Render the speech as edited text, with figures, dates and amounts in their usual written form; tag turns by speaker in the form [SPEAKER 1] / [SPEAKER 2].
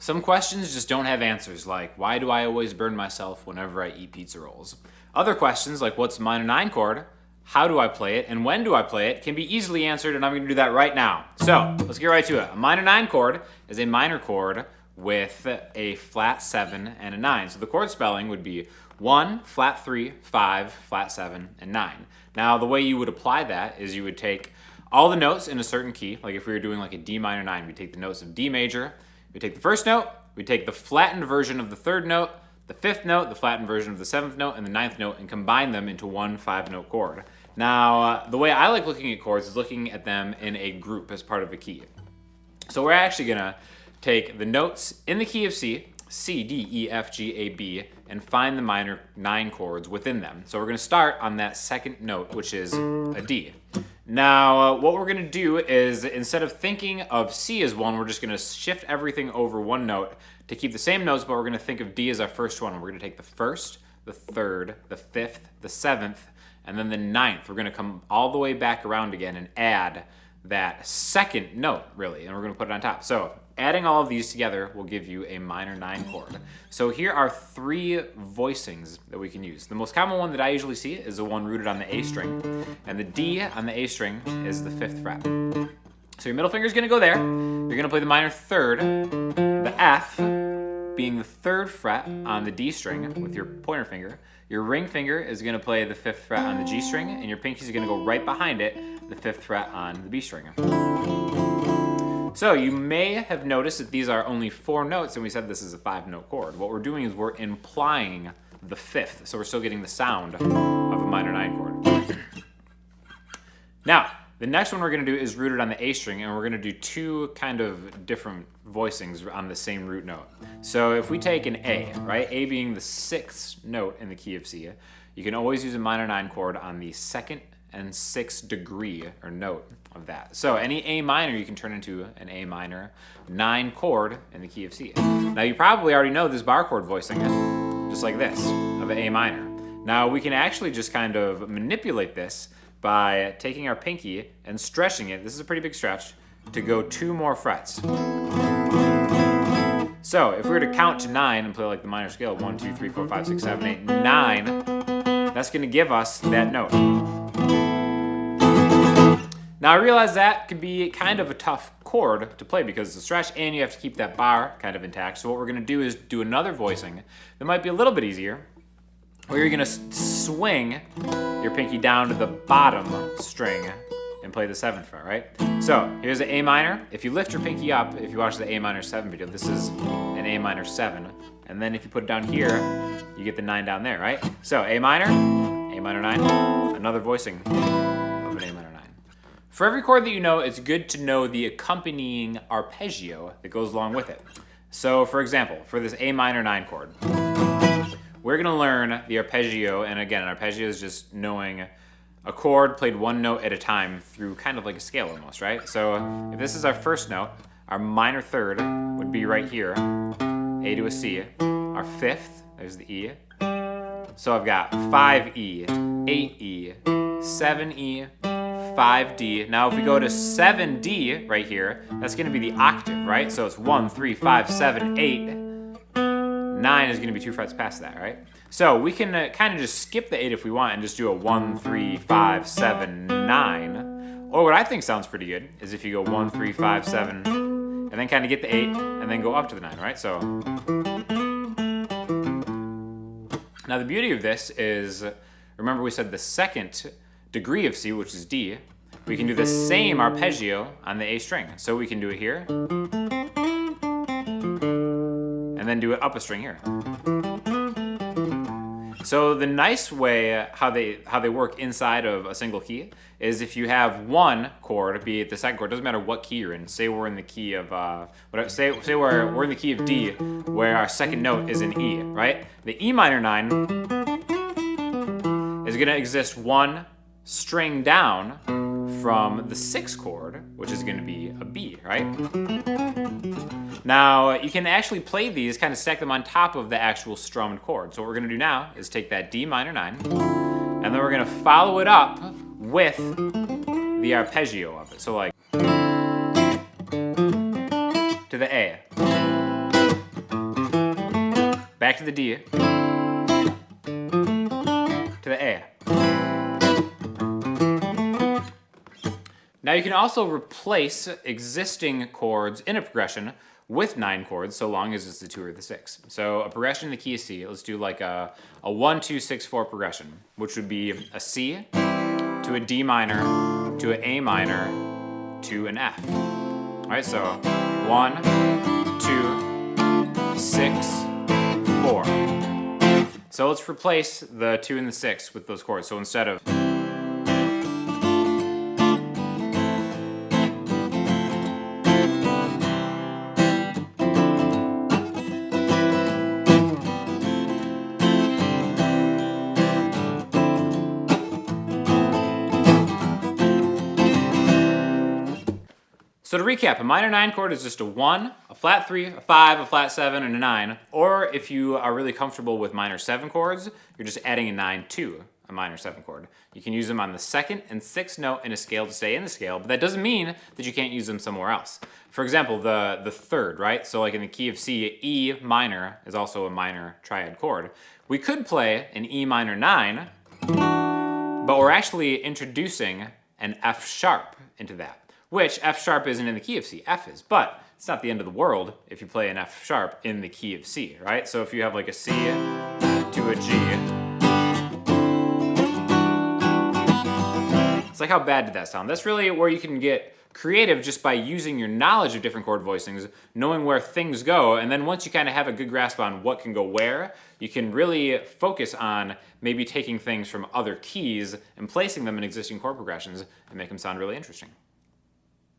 [SPEAKER 1] Some questions just don't have answers, like why do I always burn myself whenever I eat pizza rolls? Other questions, like what's the minor 9 chord, how do I play it, and when do I play it, can be easily answered, and I'm going to do that right now. So let's get right to it. A minor 9 chord is a minor chord with a flat 7 and a 9. So the chord spelling would be 1, flat 3, 5, flat 7, and 9. Now the way you would apply that is you would take all the notes in a certain key. Like if we were doing like a D minor 9, we'd take the notes of D major, we'd take the first note, we'd take the flattened version of the third note, the fifth note, the flattened version of the seventh note, and the ninth note, and combine them into one 5-note chord. Now, the way I like looking at chords is looking at them in a group as part of a key. So we're actually gonna take the notes in the key of C, C, D, E, F, G, A, B, and find the minor 9 chords within them. So we're gonna start on that second note, which is a D. Now, what we're gonna do is, instead of thinking of C as one, we're just gonna shift everything over one note to keep the same notes, but we're gonna think of D as our first one. We're gonna take the first, the third, the fifth, the seventh, and then the ninth. We're gonna come all the way back around again and add that second note, really, and we're gonna put it on top. So adding all of these together will give you a minor 9 chord. So here are 3 voicings that we can use. The most common one that I usually see is the one rooted on the A string, and the D on the A string is the 5th fret. So your middle finger is gonna go there. You're gonna play the minor 3rd, the F being the 3rd fret on the D string with your pointer finger. Your ring finger is gonna play the 5th fret on the G string, and your pinkies are gonna go right behind it, the 5th fret on the B string. So you may have noticed that these are only 4 notes, and we said this is a 5-note chord. What we're doing is we're implying the 5th, so we're still getting the sound of a minor 9 chord. Now, the next one we're gonna do is rooted on the A string, and we're gonna do 2 kind of different voicings on the same root note. So if we take an A, right, A being the 6th note in the key of C, you can always use a minor 9 chord on the 2nd and 6th degree or note of that. So any A minor you can turn into an A minor 9 chord in the key of C. Now you probably already know this bar chord voicing, just like this, of an A minor. Now we can actually just kind of manipulate this by taking our pinky and stretching it, this is a pretty big stretch, to go 2 more frets. So if we were to count to 9 and play like the minor scale, 1, 2, 3, 4, 5, 6, 7, 8, 9, that's gonna give us that note. Now I realize that could be kind of a tough chord to play because it's a stretch and you have to keep that bar kind of intact. So what we're gonna do is do another voicing that might be a little bit easier, where you're gonna swing your pinky down to the bottom string and play the 7th fret, right? So here's the A minor. If you lift your pinky up, if you watch the A minor 7 video, this is an A minor 7. And then if you put it down here, you get the 9 down there, right? So A minor 9, another voicing of an A minor 9. For every chord that you know, it's good to know the accompanying arpeggio that goes along with it. So for example, for this A minor 9 chord, we're gonna learn the arpeggio, and again, an arpeggio is just knowing a chord played one note at a time through kind of like a scale almost, right? So if this is our first note, our minor 3rd would be right here, A to a C. Our 5th, there's the E. So I've got 5E, 8E, 7E, 5D. Now if we go to 7D right here, that's gonna be the octave, right? So it's 1, 3, 5, 7, 8. 9 is gonna be 2 frets past that, right? So we can kind of just skip the 8 if we want and just do a 1, 3, 5, 7, 9. Or what I think sounds pretty good is if you go 1, 3, 5, 7, and then kind of get the 8, and then go up to the 9, right? So now the beauty of this is, remember we said the 2nd degree of C, which is D, we can do the same arpeggio on the A string. So we can do it here, and then do it up a string here. So the nice way how they work inside of a single key is if you have one chord, be it the 2nd chord, doesn't matter what key you're in. Say we're in the key of say we're in the key of D, where our 2nd note is in E, right? The E minor 9 is gonna exist 1 string down from the 6th chord, which is gonna be a B, right? Now, you can actually play these, kind of stack them on top of the actual strummed chord. So what we're gonna do now is take that D minor 9, and then we're gonna follow it up with the arpeggio of it. So like, to the A. back to the D, to the A. Now you can also replace existing chords in a progression with 9 chords, so long as it's the 2 or the 6. So a progression in the key of C, let's do like a 1, 2, 6, 4 progression, which would be a C to a D minor to an A minor to an F. All right, so 1, 2, 6, 4. So let's replace the 2 and the 6 with those chords. So instead of So to recap, a minor 9 chord is just a 1, a flat 3, a 5, a flat 7, and a 9. Or if you are really comfortable with minor 7 chords, you're just adding a 9 to a minor 7 chord. You can use them on the 2nd and 6th note in a scale to stay in the scale, but that doesn't mean that you can't use them somewhere else. For example, the 3rd, right? So like in the key of C, E minor is also a minor triad chord. We could play an E minor 9, but we're actually introducing an F sharp into that, which F sharp isn't in the key of C, F is, but it's not the end of the world if you play an F sharp in the key of C, right? So if you have like a C to a G, it's like, how bad did that sound? That's really where you can get creative just by using your knowledge of different chord voicings, knowing where things go, and then once you kind of have a good grasp on what can go where, you can really focus on maybe taking things from other keys and placing them in existing chord progressions and make them sound really interesting.